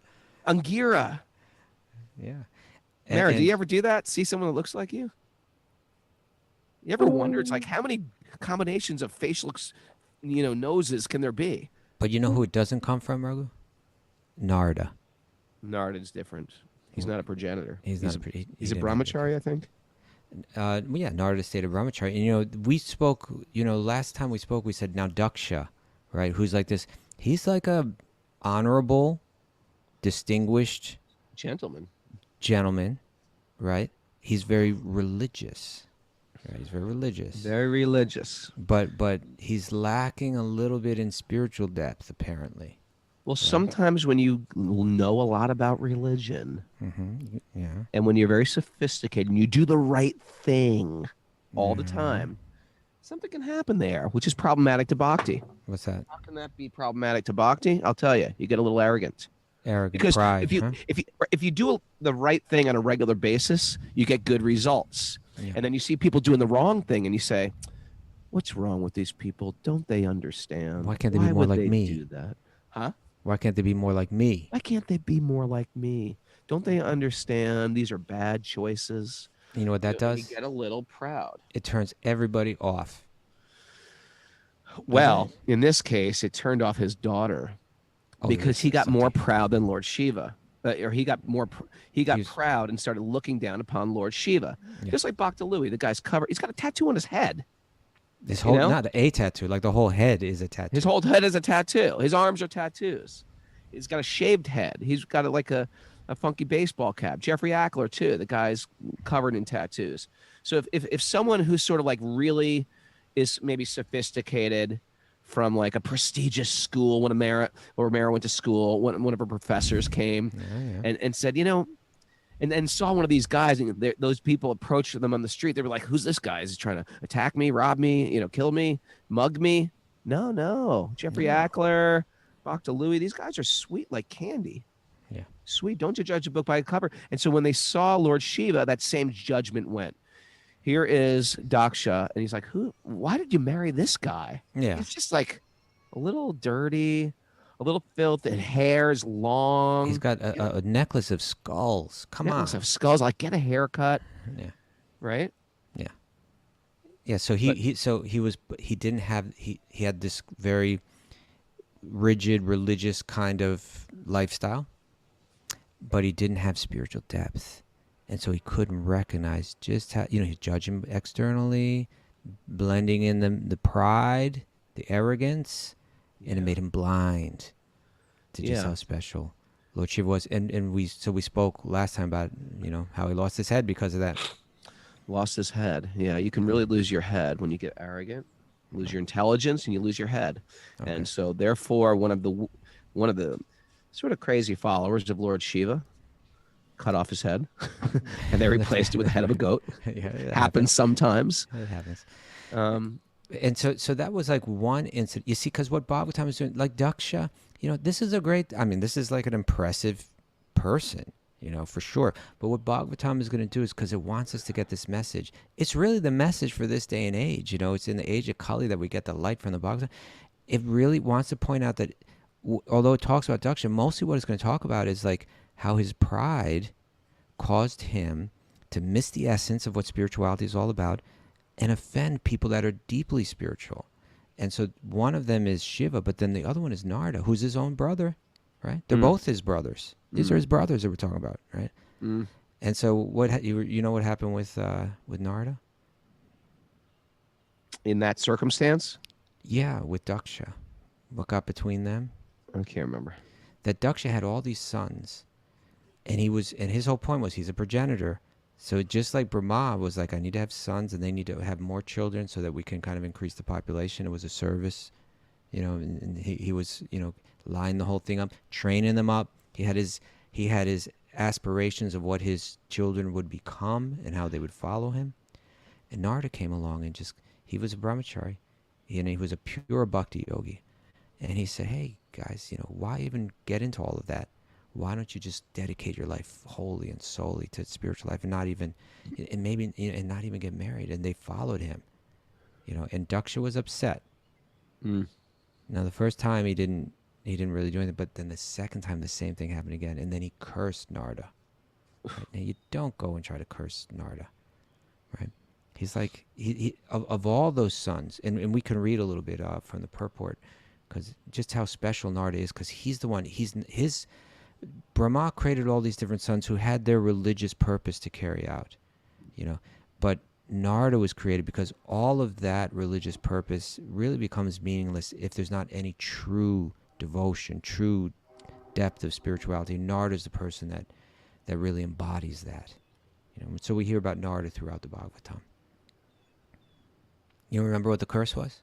Angira.
Yeah.
Mara, do you ever do that? See someone that looks like you? You ever wonder? It's like, how many combinations of facial, noses can there be?
But you know who it doesn't come from, Raghu? Narada.
Narada's different. He's not a progenitor.
He's not a he
He's a
didn't have it.
brahmachari, I think.
Yeah, Narada stayed a brahmachari. And, we spoke, last time we spoke, we said, now Daksha, right? Who's like this. He's like a honorable, distinguished gentleman, right? He's very religious. Right? He's very religious.
Very religious.
But he's lacking a little bit in spiritual depth, apparently.
Well, sometimes when you know a lot about religion,
Yeah.
and when you're very sophisticated and you do the right thing all the time, something can happen there, which is problematic to bhakti.
What's that?
How can that be problematic to bhakti? I'll tell you. You get a little arrogant.
Arrogant
Because
pride.
if you do the right thing on a regular basis, you get good results.
Yeah.
And then you see people doing the wrong thing, and you say, "What's wrong with these people? Don't they understand?
Why can't they be more
would
like
they
me?"
Do that, huh?
Why can't they be more like me?
Why can't they be more like me? Don't they understand these are bad choices?"
You know what that does?
You get a little proud.
It turns everybody off.
Well, in this case, it turned off his daughter because he got more proud than Lord Shiva. Or he got proud and started looking down upon Lord Shiva.
Yeah.
Just like Bhakti Louie, the guy's covered. He's got a tattoo on his head.
This whole, not a tattoo, like the whole head is a tattoo.
His whole head is a tattoo. His arms are tattoos. He's got a shaved head. He's got a funky baseball cap. Jeffrey Ackler, too. The guy's covered in tattoos. So if someone who's sort of like really is maybe sophisticated from like a prestigious school, Mara went to school, one of her professors came and said, and saw one of these guys, and those people approached them on the street. They were like, "Who's this guy? Is he trying to attack me, rob me, kill me, mug me?" No. Jeffrey
No.
Ackler, Bhakti Louie, these guys are sweet like candy.
Yeah.
Sweet. Don't you judge a book by a cover? And so when they saw Lord Shiva, that same judgment went. Here is Daksha, and he's like, why did you marry this guy?
Yeah.
He's just like a little dirty, a little filthy, hair is long.
He's got a necklace of skulls. Come
necklace
on.
of skulls. Like, get a haircut.
Yeah.
Right?
Yeah. So he had this very rigid religious kind of lifestyle, but he didn't have spiritual depth. And so he couldn't recognize just how, he's judging externally, blending in the pride, the arrogance, and it made him blind to just how special Lord Shiva was. And we spoke last time about, how he lost his head because of that.
Lost his head. Yeah, you can really lose your head when you get arrogant, lose your intelligence, and you lose your head.
Okay.
And so therefore one of the sort of crazy followers of Lord Shiva cut off his head and they replaced it with the head of a goat. Happens sometimes.
It happens.
And
so that was like one incident. You see, because what Bhagavatam is doing, like Daksha, this is this is like an impressive person, for sure. But what Bhagavatam is going to do is, because it wants us to get this message, it's really the message for this day and age. It's in the age of Kali that we get the light from the Bhagavatam. It really wants to point out that although it talks about Daksha, mostly what it's going to talk about is like how his pride caused him to miss the essence of what spirituality is all about and offend people that are deeply spiritual. And so one of them is Shiva, but then the other one is Narada, who's his own brother, right? They're both his brothers. These are his brothers that we're talking about, right? And so what what happened with Narada?
in that circumstance?
Yeah, with Daksha. What got between them?
I can't remember.
That Daksha had all these sons, and his whole point was he's a progenitor. So just like Brahma was like, I need to have sons, and they need to have more children so that we can kind of increase the population. It was a service, and he was, lining the whole thing up, training them up. He had his aspirations of what his children would become and how they would follow him. And Narada came along and he was a brahmachari, and he was a pure Bhakti-yogi. And he said, hey, guys, why even get into all of that? Why don't you just dedicate your life wholly and solely to spiritual life and not even get married? And they followed him, and Daksha was upset. Now, the first time he didn't really do anything, but then the second time the same thing happened again. And then he cursed Narada. Right? Now, you don't go and try to curse Narada, right? He's like, of all those sons, and we can read a little bit from the purport, because just how special Narada is, because he's the one, Brahma created all these different sons who had their religious purpose to carry out, but Narada was created because all of that religious purpose really becomes meaningless if there's not any true devotion, true depth of spirituality. Narada is the person that really embodies that. So we hear about Narada throughout the Bhagavatam. You remember what the curse was?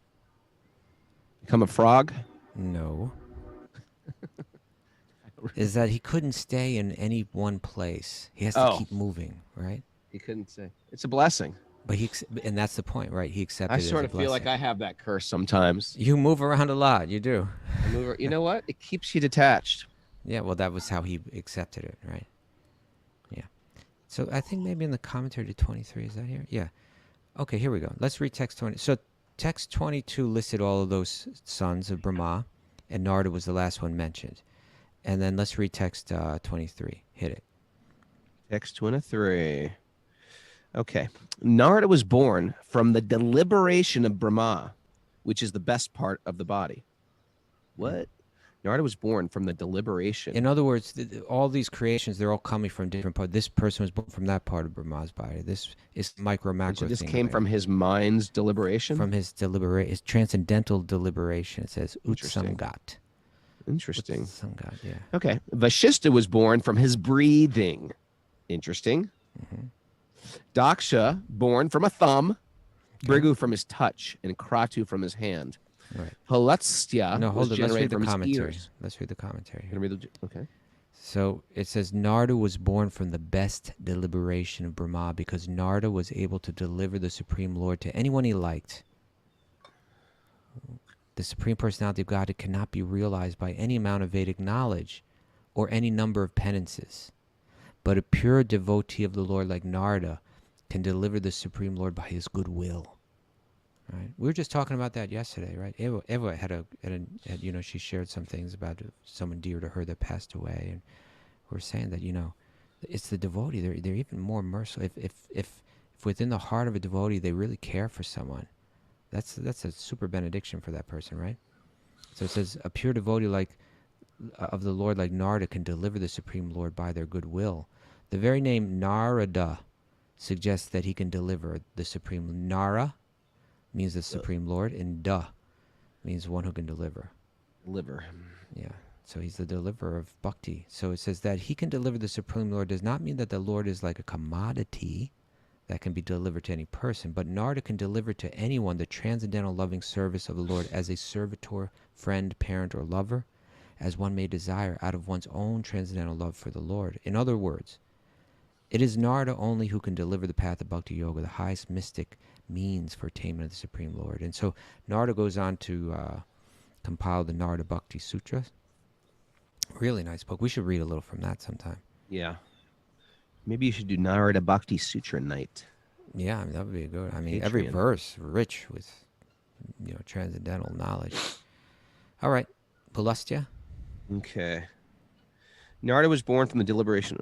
Become a frog?
No. Is that he couldn't stay in any one place. He has to keep moving, right?
He couldn't say. It's a blessing.
But and that's the point, right? He accepted
I
it as
sort
a
of feel like
blessing.
I have that curse sometimes.
You move around a lot. You do.
You know what? It keeps you detached.
Yeah, well, that was how he accepted it, right? Yeah. So I think maybe in the commentary to 23, is that here? Yeah. Okay, here we go. Let's read text 20. So text 22 listed all of those sons of Brahma, and Narada was the last one mentioned. And then let's read text 23. Hit it.
Text 23. Okay. Narada was born from the deliberation of Brahma, which is the best part of the body. What? Narada was born from the deliberation.
In other words, all these creations, they're all coming from different parts. This person was born from that part of Brahma's body. This is macro
So this
thing,
came
right?
from his mind's deliberation?
From his transcendental deliberation. It says
Interesting.
Utsamgat.
Interesting.
Utsamgat, yeah.
Okay. Vashishta was born from his breathing. Interesting.
Mm-hmm.
Daksha, born from a thumb. Brigu from his touch. And Kratu from his hand.
Right.
Halastya
No,
was
hold it. Let's
generated
read the
from his
commentary.
ears.
Let's read the commentary.
Gonna read the- Okay.
So it says Narada was born from the best deliberation of Brahma because Narada was able to deliver the Supreme Lord to anyone he liked. The Supreme Personality of Godhead cannot be realized by any amount of Vedic knowledge or any number of penances. But a pure devotee of the Lord like Narada can deliver the Supreme Lord by his goodwill. Right? We were just talking about that yesterday, right? Eva had she shared some things about someone dear to her that passed away, and we were saying that it's the devotee. They're even more merciful. If within the heart of a devotee they really care for someone, that's a super benediction for that person, right? So it says a pure devotee of the Lord like Narada can deliver the Supreme Lord by their goodwill. The very name Narada suggests that he can deliver the Supreme. Nara means the Supreme Lord, and Da means one who can deliver.
Liver.
Yeah. So he's the deliverer of bhakti. So it says that he can deliver the Supreme Lord does not mean that the Lord is like a commodity that can be delivered to any person, but Narada can deliver to anyone the transcendental loving service of the Lord as a servitor, friend, parent, or lover, as one may desire out of one's own transcendental love for the Lord. In other words, it is Narada only who can deliver the path of Bhakti-yoga, the highest mystic means for attainment of the Supreme Lord. And so Narada goes on to compile the Narada Bhakti Sutra. Really nice book. We should read a little from that sometime.
Yeah. Maybe you should do Narada Bhakti Sutra night.
Yeah, that would be a good. Every
Patreon.
verse rich with transcendental knowledge. All right, Pulastya.
Okay. Narada was born from the deliberation.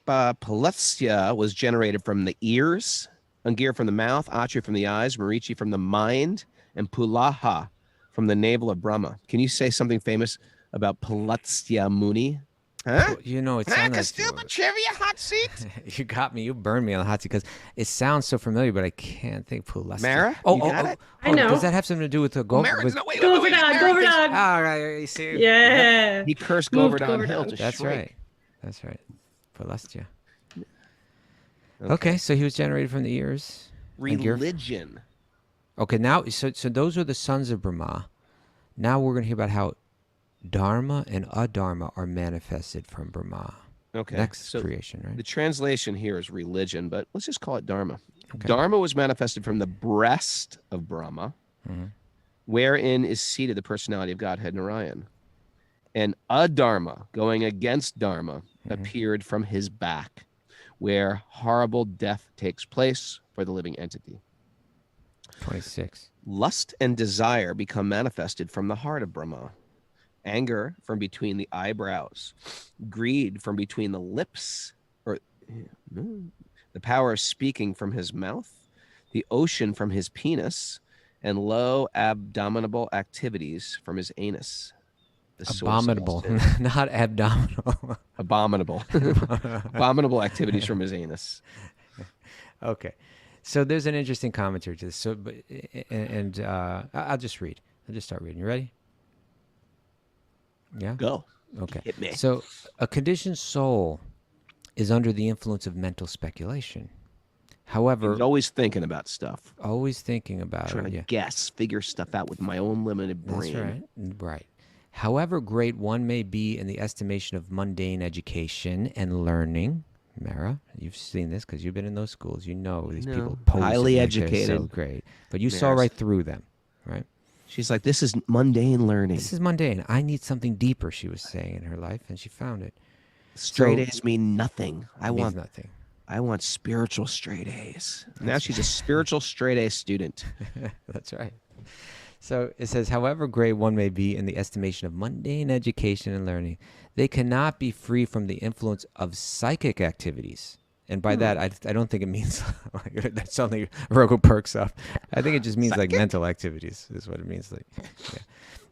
Pulastya was generated from the ears, Angir from the mouth, Atri from the eyes, Marichi from the mind, and Pulaha from the navel of Brahma. Can you say something famous about Pulastya Muni? Huh?
It sounds
Kaustubha trivia hot seat.
You got me. You burned me on the hot seat because it sounds so familiar, but I can't think. Pulastya.
Mara,
Oh,
you got it?
I know.
Does that have something to do with the goat?
Mara, no, wait,
Govardhan,
Mara,
Govardhan.
All right, you see.
Yeah.
He cursed
Moved
Govardhan Hill
Govardhan.
to
That's
shrink.
right. That's right. Pulastya. Okay, so he was generated from the ears.
Religion.
Okay, now so those are the sons of Brahma. Now we're going to hear about how Dharma and Adharma are manifested from Brahma.
Okay.
Next
so
creation, right?
the translation here is religion, but let's just call it Dharma.
Okay.
Dharma was manifested from the breast of Brahma,
Mhm.
wherein is seated the personality of Godhead Narayan. And Adharma, going against Dharma, appeared from his back, where horrible death takes place for the living entity.
26.
Lust and desire become manifested from the heart of Brahma. Anger from between the eyebrows, greed from between the lips, or the power of speaking from his mouth, the ocean from his penis, and low abominable activities from his anus. The source of all
Abominable,
sin.
not abdominal.
Abominable. Abominable activities from his anus.
Okay, so there's an interesting commentary to this. So, I'll just read. I'll just start reading. You ready? Yeah.
Go.
Okay.
Hit me.
So, a conditioned soul is under the influence of mental speculation. However,
He's always thinking about stuff,
always thinking about
trying
it.
to
Yeah.
guess, figure stuff out with my own limited brain.
That's right. Right. However great one may be in the estimation of mundane education and learning, Mara, you've seen this because you've been in those schools. You know these people posing
Highly
like they're
educated.
so great, but you saw
Maris.
right through them, right?
She's like, this is mundane learning.
This is mundane. I need something deeper, she was saying in her life, and she found it.
Straight
So-
A's mean nothing.
It means nothing.
I want spiritual straight A's. Now she's a spiritual straight A student.
That's right. So it says, however great one may be in the estimation of mundane education and learning, they cannot be free from the influence of psychic activities. And by that, I don't think it means like, that's something Rogo perks up. I think it just means like mental activities is what it means. Like, yeah.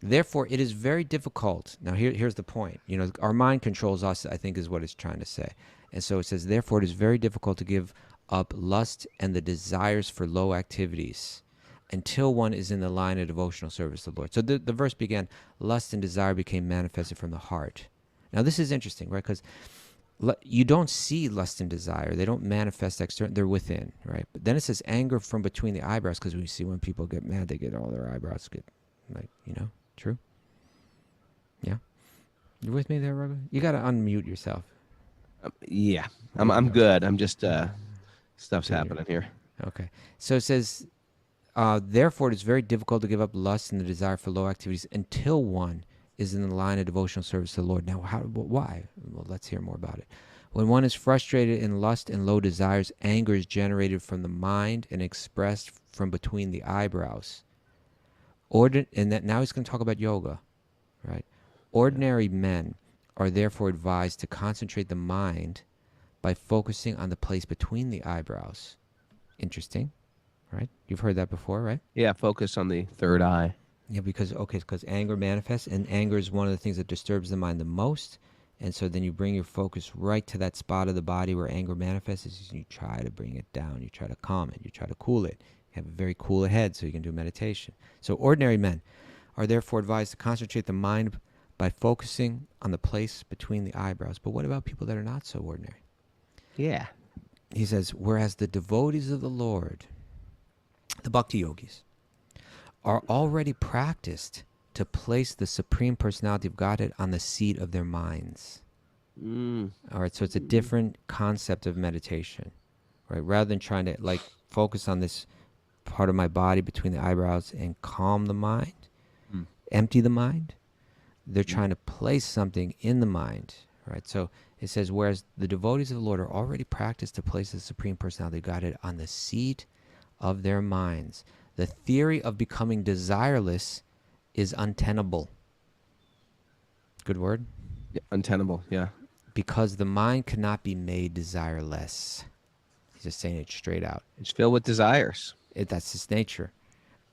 Therefore, it is very difficult. Now, here's the point. Our mind controls us, I think is what it's trying to say. And so it says, therefore, it is very difficult to give up lust and the desires for low activities until one is in the line of devotional service to the Lord. So the verse began, lust and desire became manifested from the heart. Now, this is interesting, right? Because you don't see lust and desire. They don't manifest external. They're within, right? But then it says anger from between the eyebrows, because we see when people get mad, they get all their eyebrows get, like, true? Yeah? You with me there, Raghu? You got to unmute yourself.
Yeah,
There you
I'm
go.
good. I'm just stuff's
Doing
happening here.
Okay. So it says, therefore, it is very difficult to give up lust and the desire for low activities until one is in the line of devotional service to the Lord. Now, why? Well, let's hear more about it. When one is frustrated in lust and low desires, anger is generated from the mind and expressed from between the eyebrows. Now he's going to talk about yoga, right? Ordinary men are therefore advised to concentrate the mind by focusing on the place between the eyebrows. Interesting, right? You've heard that before, right?
Yeah, focus on the third eye.
Yeah, because anger manifests, and anger is one of the things that disturbs the mind the most. And so then you bring your focus right to that spot of the body where anger manifests, and you try to bring it down. You try to calm it. You try to cool it. You have a very cool head so you can do meditation. So ordinary men are therefore advised to concentrate the mind by focusing on the place between the eyebrows. But what about people that are not so ordinary?
Yeah.
He says, whereas the devotees of the Lord, the Bhakti-yogis, are already practiced to place the Supreme Personality of Godhead on the seat of their minds.
Mm.
All right, so it's a different concept of meditation, right? Rather than trying to like focus on this part of my body between the eyebrows and calm the mind, empty the mind, they're trying to place something in the mind, right? So it says, whereas the devotees of the Lord are already practiced to place the Supreme Personality of Godhead on the seat of their minds. The theory of becoming desireless is untenable. Good word?
Yeah, untenable, yeah.
Because the mind cannot be made desireless. He's just saying it straight out.
It's filled with desires.
That's its nature.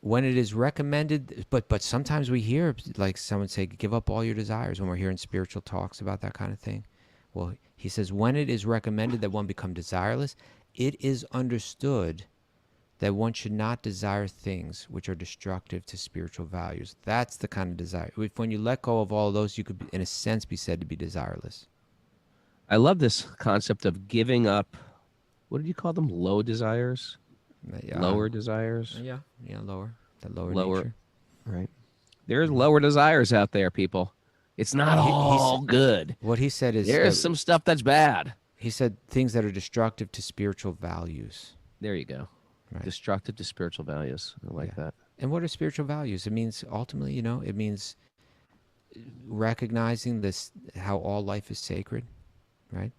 When it is recommended, but sometimes we hear like someone say, give up all your desires when we're hearing spiritual talks about that kind of thing. Well, he says, when it is recommended that one become desireless, it is understood that one should not desire things which are destructive to spiritual values. That's the kind of desire. When you let go of all of those, you could, in a sense, be said to be desireless.
I love this concept of giving up, what did you call them? Low desires? Lower desires?
Yeah, lower. That lower nature.
Right. There's lower desires out there, people. It's not all good.
What he said is...
There's some stuff that's bad.
He said things that are destructive to spiritual values.
There you go.
Right.
Destructive to spiritual values. I like that.
And what are spiritual values? It means ultimately, it means recognizing this, how all life is sacred, right?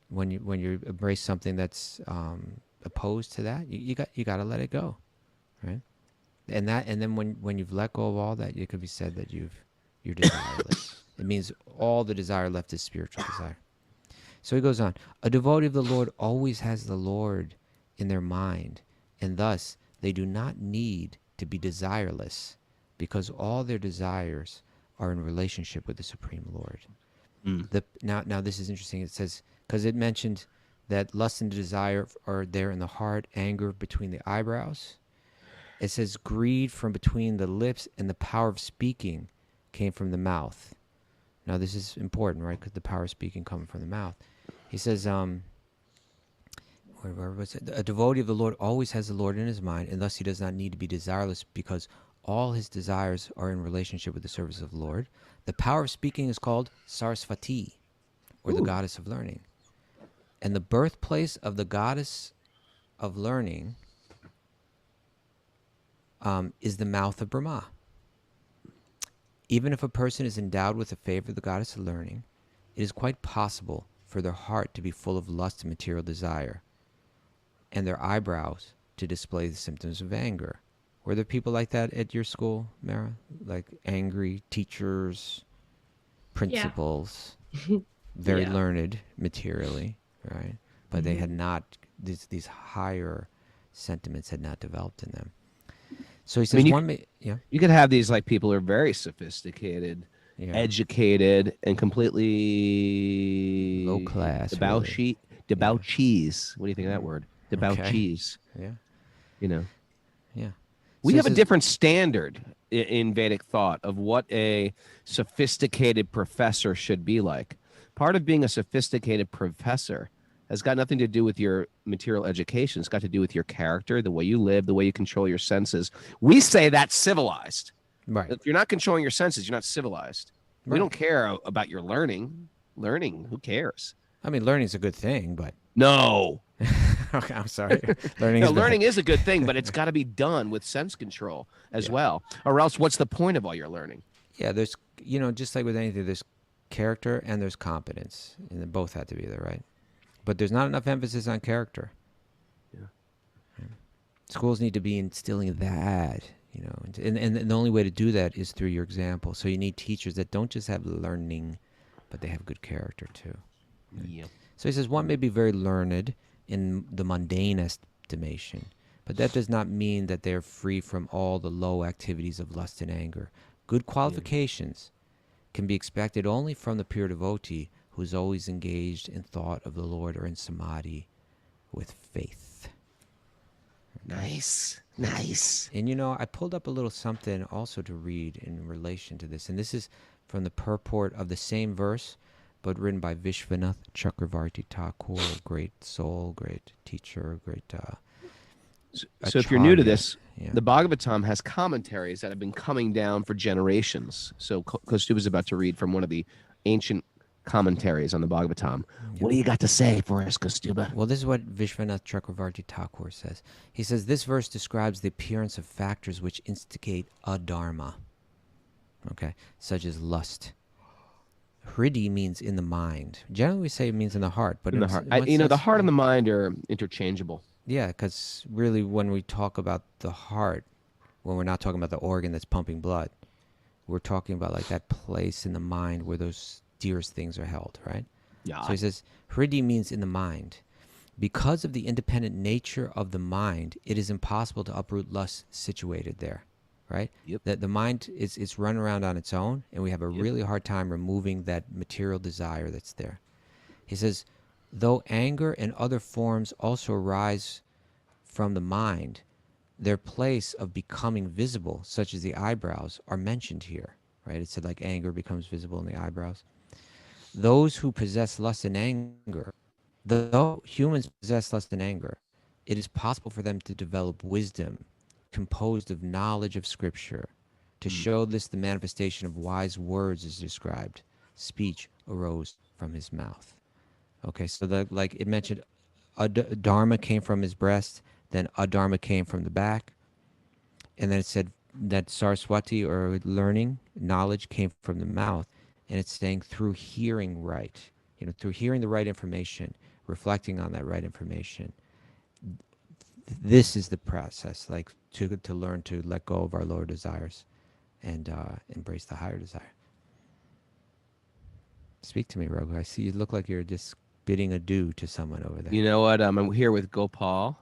When you embrace something that's opposed to that, you got to let it go, right? And then when you've let go of all that, it could be said that you're desireless. It means all the desire left is spiritual desire. So he goes on. A devotee of the Lord always has the Lord in their mind, and thus they do not need to be desireless because all their desires are in relationship with the Supreme Lord. Now this is interesting. It says, because it mentioned that lust and desire are there in the heart, anger between the eyebrows. It says greed from between the lips, and the power of speaking came from the mouth. Now this is important, right? Because the power of speaking comes from the mouth. He says, where was it? A devotee of the Lord always has the Lord in his mind, and thus he does not need to be desireless because all his desires are in relationship with the service of the Lord. The power of speaking is called Sarasvati, or the goddess of learning. And the birthplace of the goddess of learning is the mouth of Brahma. Even if a person is endowed with the favor of the goddess of learning, it is quite possible for their heart to be full of lust and material desire, and their eyebrows to display the symptoms of anger. Were there people like that at your school, Mara? Like angry teachers, principals, very learned materially, right? But they had not, these higher sentiments had not developed in them. So he says,
you could have these like people who are very sophisticated, educated, and completely
low class.
Debauchees. What do you think of that word? Debauchees.
Okay.
Yeah.
Yeah.
We have a different standard in Vedic thought of what a sophisticated professor should be like. Part of being a sophisticated professor has got nothing to do with your material education. It's got to do with your character, the way you live, the way you control your senses. We say that's civilized.
Right.
If you're not controlling your senses, you're not civilized. We don't care about your learning. Learning, who cares?
I mean, learning's a good thing, but
No.
okay, I'm sorry. Learning
No,
is
learning
bad.
is a good thing, but it's got to be done with sense control as well. Or else what's the point of all your learning?
Yeah, there's just like with anything, there's character and there's competence, and they both have to be there, right? But there's not enough emphasis on character.
Yeah.
Schools need to be instilling that, and the only way to do that is through your example. So you need teachers that don't just have learning, but they have good character too.
Yeah.
So he says, one may be very learned in the mundane estimation, but that does not mean that they're free from all the low activities of lust and anger. Good qualifications can be expected only from the pure devotee who is always engaged in thought of the Lord or in samadhi with faith.
Nice. Nice.
And I pulled up a little something also to read in relation to this. And this is from the purport of the same verse, but written by Vishwanath Chakravarti Thakur, a great soul, great teacher, great
So if you're new to
acharya.
this,
Yeah.
the Bhagavatam has commentaries that have been coming down for generations. So Kaustubha is about to read from one of the ancient commentaries on the Bhagavatam. What do you got to say for us, Kaustubha?
Well, this is what Vishwanath Chakravarti Thakur says. He says, this verse describes the appearance of factors which instigate adharma, such as lust. Hridi means in the mind. Generally, we say it means in the heart, but
In the heart. The heart and the mind are interchangeable.
Yeah, because really, when we talk about the heart, when we're not talking about the organ that's pumping blood, we're talking about like that place in the mind where those dearest things are held, right?
Yeah.
So he says, Hridi means in the mind. Because of the independent nature of the mind, it is impossible to uproot lust situated there, right?
Yep.
That the mind is run around on its own, and we have a really hard time removing that material desire that's there. He says, though anger and other forms also arise from the mind, their place of becoming visible, such as the eyebrows, are mentioned here, right? It said like anger becomes visible in the eyebrows. Those who possess lust and anger, though humans possess lust and anger, it is possible for them to develop wisdom composed of knowledge of Scripture. To show this, the manifestation of wise words is described. Speech arose from his mouth. Okay, so it mentioned Dharma came from his breast, then Adharma came from the back, and then it said that Sarasvati, or learning, knowledge, came from the mouth, and it's saying through hearing right, through hearing the right information, reflecting on that right information. This is the process, like to learn to let go of our lower desires and embrace the higher desire. Speak to me, Raghu. I see you look like you're just bidding adieu to someone over there.
You know what? I'm here with Gopal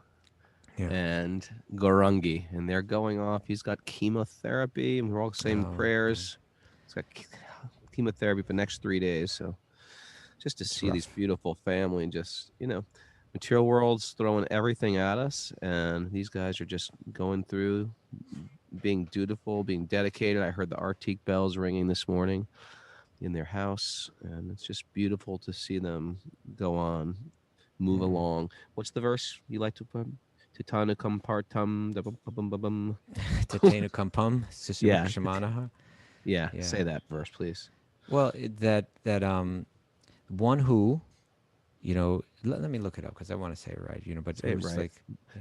Yeah.
and Gorangi, and they're going off. He's got chemotherapy, and we're all saying prayers. He's got chemotherapy for the next 3 days. So just to see these beautiful family, and just, material world's throwing everything at us, and these guys are just going through, being dutiful, being dedicated. I heard the Arctic bells ringing this morning in their house, and it's just beautiful to see them go on, move along. What's the verse you like to put? Titanukam partam.
Tatena kampam,
Yeah.
shamanaha.
Yeah,
Yeah.
say that verse, please.
Well, that one who, let me look it up because I want to say it right, but
Say
it
it
was
right.
like,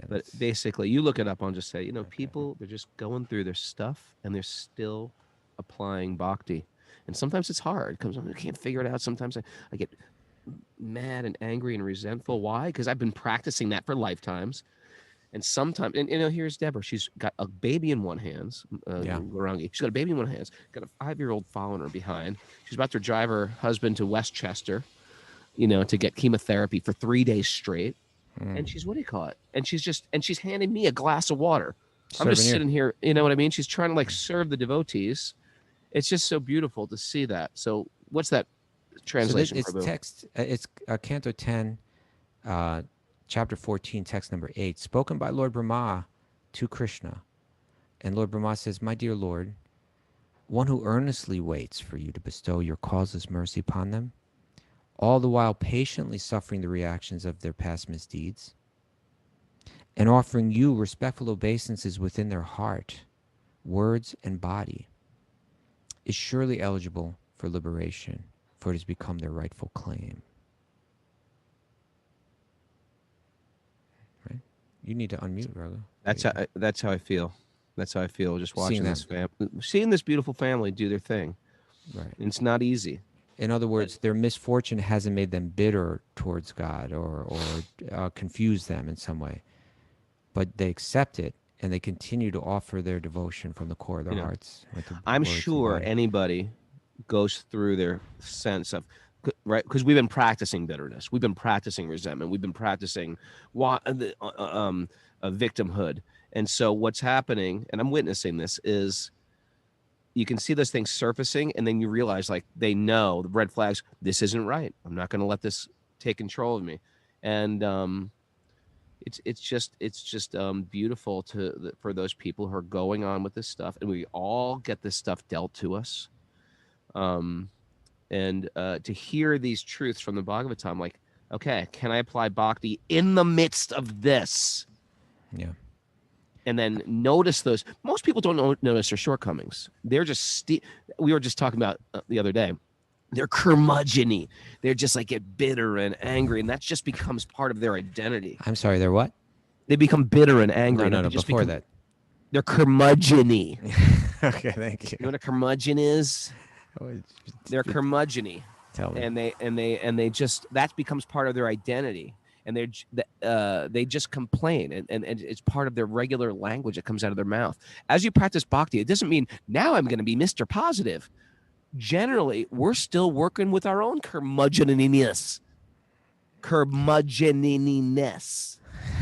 But basically, you look it up and just say, people, they're just going through their stuff, and they're still applying bhakti. And sometimes it's hard because I can't figure it out. Sometimes I get mad and angry and resentful. Why? Because I've been practicing that for lifetimes. And sometimes, and here's Deborah. She's got a baby in one hand, Gorangi. She's got a baby in one hand, got a 5-year-old following her behind. She's about to drive her husband to Westchester, to get chemotherapy for 3 days straight. And she's, what do you call it? And she's handing me a glass of water. I'm just sitting here, you know what I mean? She's trying to serve the devotees. It's just so beautiful to see that. So what's that translation?
So it's text. It's Canto 10, Chapter 14, text number 8, spoken by Lord Brahma to Krishna. And Lord Brahma says, my dear Lord, one who earnestly waits for you to bestow your causeless mercy upon them, all the while patiently suffering the reactions of their past misdeeds, and offering you respectful obeisances within their heart, words, and body, is surely eligible for liberation, for it has become their rightful claim. Right? You need to unmute, Raghu.
That's how I feel. That's how I feel just watching
Seeing
seeing this beautiful family do their thing.
Right.
And it's not easy.
In other words, their misfortune hasn't made them bitter towards God or confused them in some way, but they accept it and they continue to offer their devotion from the core of their hearts. With the
I'm
words and
sure
body.
anybody goes through their sense of, right? Because we've been practicing bitterness, we've been practicing resentment, we've been practicing victimhood, and so what's happening, and I'm witnessing this, is you can see those things surfacing, and then you realize, like, they know the red flags. This isn't right. I'm not going to let this take control of me, and it's just beautiful for those people who are going on with this stuff, and we all get this stuff dealt to us. And to hear these truths from the Bhagavatam, like, okay, can I apply bhakti in the midst of this?
Yeah.
And then notice those. Most people don't notice their shortcomings. They're just, we were just talking about the other day, they're curmudgeon-y. They're just like get bitter and angry, and that just becomes part of their identity.
I'm sorry, they're what?
They become bitter and angry.
No, before that.
They're curmudgeon-y.
Okay, thank you.
You know what a curmudgeon is? They're curmudgeon-y.
Tell me.
And they just, that becomes part of their identity, and they just complain, and it's part of their regular language that comes out of their mouth. As you practice bhakti, it doesn't mean now I'm going to be Mr. Positive. Generally, we're still working with our own curmudgeoniness.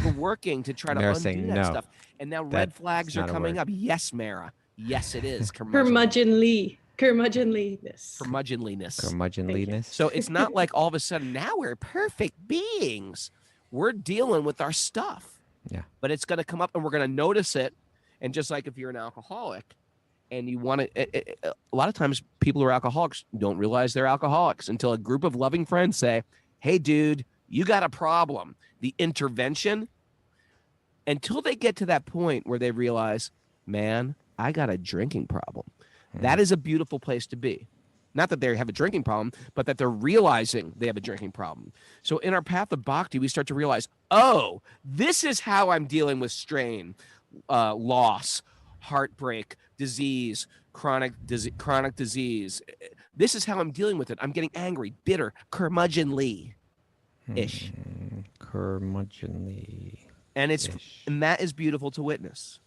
We're working to try to undo that stuff. And now red flags are coming up. Yes, Mara. Yes, it is.
Curmudgeonliness.
Curmudgeonliness.
So it's not like all of a sudden now we're perfect beings. We're dealing with our stuff.
Yeah.
But it's going to come up, and we're going to notice it. And just like if you're an alcoholic and you want to, a lot of times people who are alcoholics don't realize they're alcoholics until a group of loving friends say, hey, dude, you got a problem. The intervention, until they get to that point where they realize, man, I got a drinking problem. That is a beautiful place to be. Not that they have a drinking problem, but that they're realizing they have a drinking problem. So in our path of bhakti, we start to realize, oh, this is how I'm dealing with strain, loss, heartbreak, disease, chronic disease. This is how I'm dealing with it. I'm getting angry, bitter, curmudgeonly-ish.
Curmudgeonly.
And that is beautiful to witness.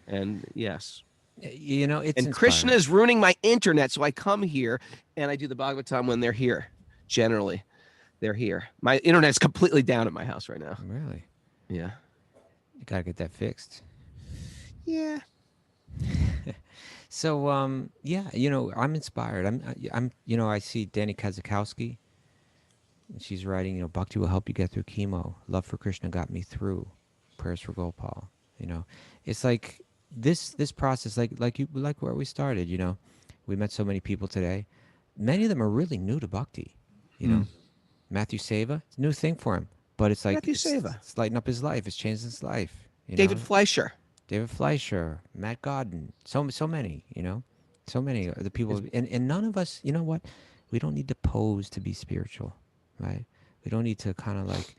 And yes.
You know, it's
and Krishna is ruining my internet, so I come here and I do the Bhagavatam when they're here. Generally, they're here. My internet's completely down at my house right now.
Really?
Yeah.
You gotta get that fixed.
Yeah.
So, yeah, you know, I'm inspired. I'm, you know, I see Danny Kazakowski. She's writing, you know, Bhakti will help you get through chemo. Love for Krishna got me through. Prayers for Gopal. You know, it's like this process, like where we started. You know, we met so many people today. Many of them are really new to Bhakti. You know, Matthew Seva, it's a new thing for him, but it's like
Matthew Seva.
It's lighting up his life. It's changed his life. You
David
know?
Fleischer,
Matt Godden, so many. You know, so many of the people, and none of us. You know what? We don't need to pose to be spiritual, right? We don't need to kind of like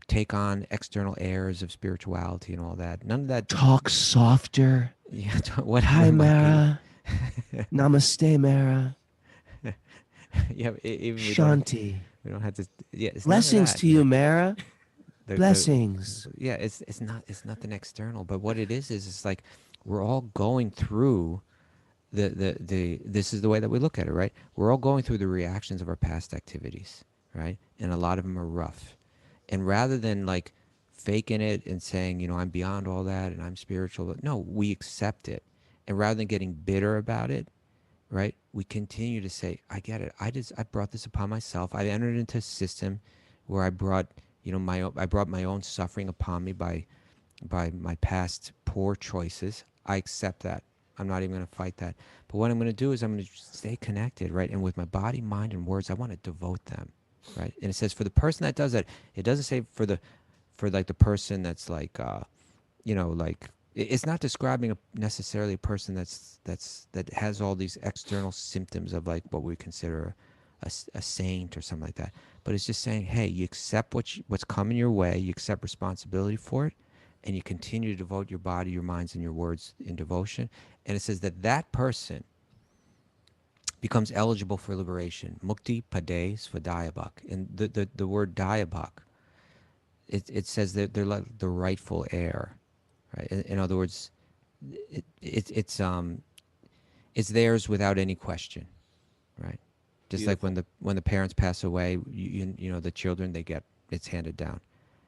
take on external airs of spirituality and all that. None of that.
Talk softer.
Yeah. What?
Hi, Mara. Namaste, Mara.
Yeah. Even
Shanti.
We don't have to. Yeah.
Blessings to you, Mara. Blessings.
Yeah. It's nothing external, but what it is it's like we're all going through this is the way that we look at it, right? We're all going through the reactions of our past activities, right? And a lot of them are rough. And rather than like faking it and saying, you know, I'm beyond all that and I'm spiritual, no, we accept it. And rather than getting bitter about it, right, we continue to say, I get it. I brought this upon myself. I entered into a system where I brought, you know, I brought my own suffering upon me by my past poor choices. I accept that. I'm not even going to fight that. But what I'm going to do is I'm going to stay connected, right? And with my body, mind, and words, I want to devote them, right? And it says for the person that does that, it doesn't say for like the person that's like, you know, like It's not describing necessarily a person that has all these external symptoms of like what we consider a saint or something like that. But it's just saying, hey, you accept what's coming your way, you accept responsibility for it, and you continue to devote your body, your minds, and your words in devotion. And it says that person becomes eligible for liberation. Mukti pade svadhyabhak. And the word dhyabhak, it says that they're like the rightful heir. Right? In other words, it's theirs without any question, right? Just like
Beautiful.
when the parents pass away, you know the children it's handed down.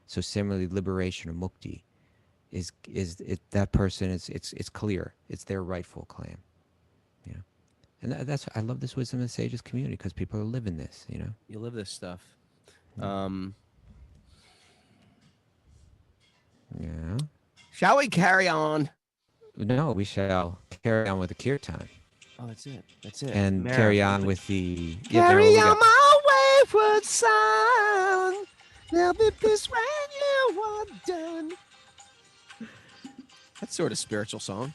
So similarly, liberation or mukti is that person it's clear, it's their rightful claim, you know. And that's I love this wisdom of the sages community because people are living this, you know.
You live this stuff.
Yeah.
Shall we carry on?
No, we shall carry on with the kirtan
Oh, that's it. That's it.
and
Mara,
carry on with the
Carry
we
on
got-
my wayward son. There'll be peace when you are done. That's sort of spiritual song.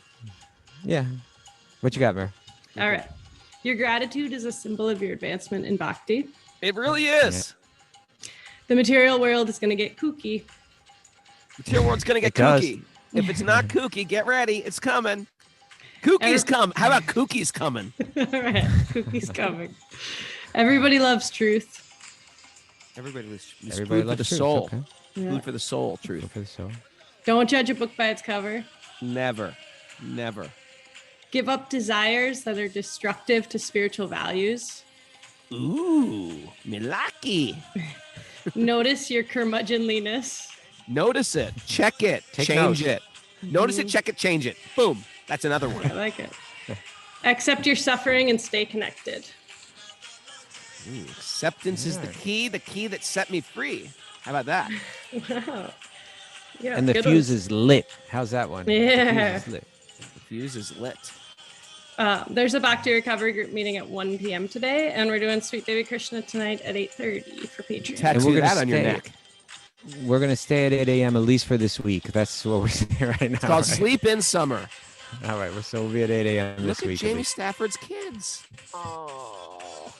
Yeah. What you got, Mer?
All right. Your gratitude is a symbol of your advancement in bhakti.
It really is.
The material world is going to get kooky.
Material world's gonna get
It does.
kooky. If it's not kooky, get ready. It's coming. Kookie's come. How about kookie's coming?
All right. Kooky's coming. Everybody loves truth.
Everybody loves
Everybody
food for
loves
the
truth,
soul.
okay.
Yeah.
Food for the soul.
Good
Truth.
for the soul.
Don't judge a book by its cover.
Never. Never.
Give up desires that are destructive to spiritual values.
Ooh, Milaki.
Notice your curmudgeonliness.
Notice it. Check it.
Take
change
notes.
it. Notice it. Check it. Change it. Boom. That's another
I
one.
like it. Accept your suffering and stay connected.
Ooh, acceptance is the key that set me free. How about that?
Wow. Yeah,
And the
good
fuse
ones.
is lit. How's that one?
Yeah.
The fuse is lit.
The fuse is lit.
There's a Bhakti recovery group meeting at 1 p.m. today, and we're doing Sweet Baby Krishna tonight at 8:30 for Patreon.
Tattoo
gonna
that on your
stay.
neck.
We're going to stay at 8 a.m. at least for this week. That's what we're saying right now.
It's called
right?
Sleep in Summer.
All right. So we'll be at 8 a.m.
Look
this
at
week.
Jamie Stafford's kids. Oh.